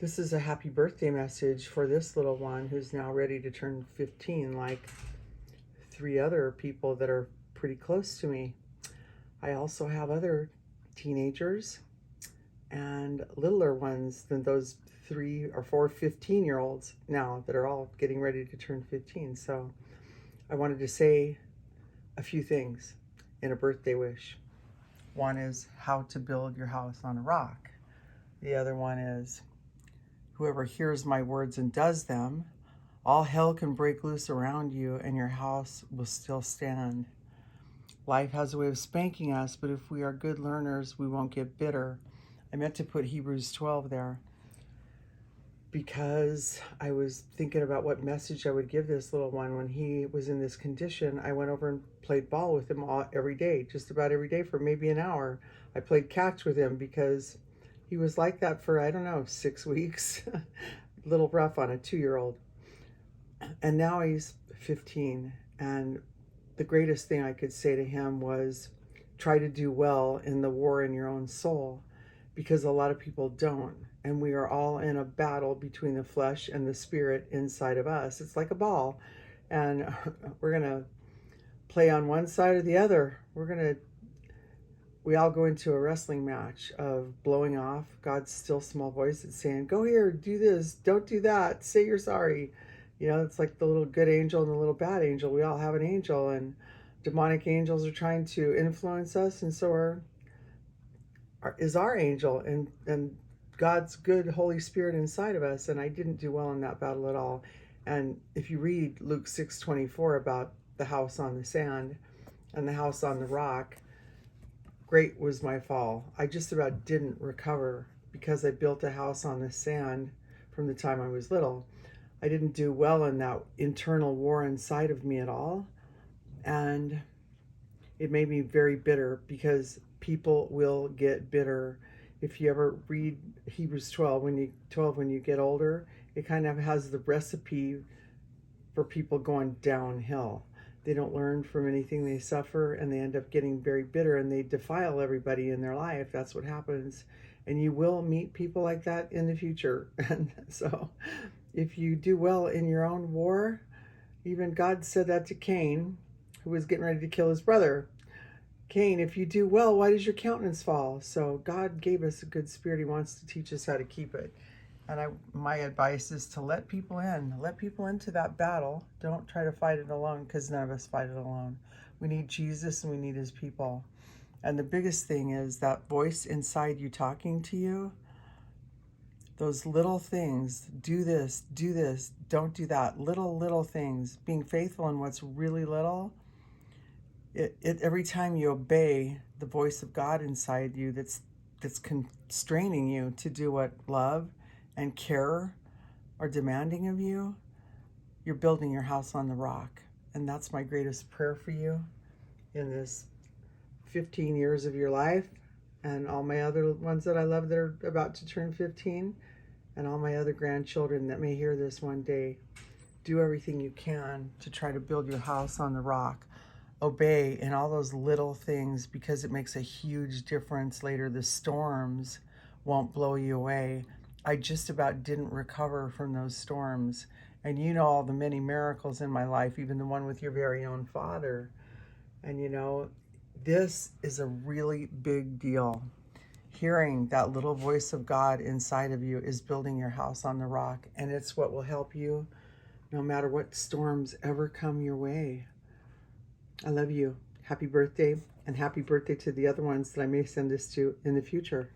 This is a happy birthday message for this little one who's now ready to turn 15, like 3 other people that are pretty close to me. I also have other teenagers and littler ones than those 3 or 4 15-year-olds now that are all getting ready to turn 15. So I wanted to say a few things in a birthday wish. One is how to build your house on a rock. The other one is whoever hears my words and does them, all hell can break loose around you and your house will still stand. Life has a way of spanking us, but if we are good learners, we won't get bitter. I meant to put Hebrews 12 there because I was thinking about what message I would give this little one when he was in this condition. I went over and played ball with him every day, just about every day for maybe an hour. I played catch with him because he was like that for, 6 weeks. A little rough on a 2-year-old. And now he's 15. And the greatest thing I could say to him was try to do well in the war in your own soul, because a lot of people don't. And we are all in a battle between the flesh and the spirit inside of us. It's like a ball. And we're going to play on one side or the other. We all go into a wrestling match of blowing off God's still small voice that's saying, go here, do this, don't do that, say you're sorry. It's like the little good angel and the little bad angel. We all have an angel, and demonic angels are trying to influence us, and so is our angel and God's good Holy Spirit inside of us. And I didn't do well in that battle at all. And if you read Luke 6:24 about the house on the sand and the house on the rock, great was my fall. I just about didn't recover because I built a house on the sand from the time I was little. I didn't do well in that internal war inside of me at all. And it made me very bitter, because people will get bitter. If you ever read Hebrews 12 when you get older, it kind of has the recipe for people going downhill. They don't learn from anything they suffer, and they end up getting very bitter, and they defile everybody in their life. That's what happens. And you will meet people like that in the future. And so if you do well in your own war, even God said that to Cain, who was getting ready to kill his brother. Cain, if you do well, why does your countenance fall? So God gave us a good spirit. He wants to teach us how to keep it. And my advice is to let people into that battle. Don't try to fight it alone, because none of us fight it alone. We need Jesus and we need his people. And the biggest thing is that voice inside you talking to you, those little things, do this, don't do that, little things, being faithful in what's really little. Every time you obey the voice of God inside you that's constraining you to do what love and care are demanding of you, you're building your house on the rock. And that's my greatest prayer for you in this 15 years of your life, and all my other ones that I love that are about to turn 15, and all my other grandchildren that may hear this one day. Do everything you can to try to build your house on the rock. Obey in all those little things, because it makes a huge difference later. The storms won't blow you away. I just about didn't recover from those storms. And all the many miracles in my life, even the one with your very own father. And this is a really big deal. Hearing that little voice of God inside of you is building your house on the rock. And it's what will help you no matter what storms ever come your way. I love you. Happy birthday, and happy birthday to the other ones that I may send this to in the future.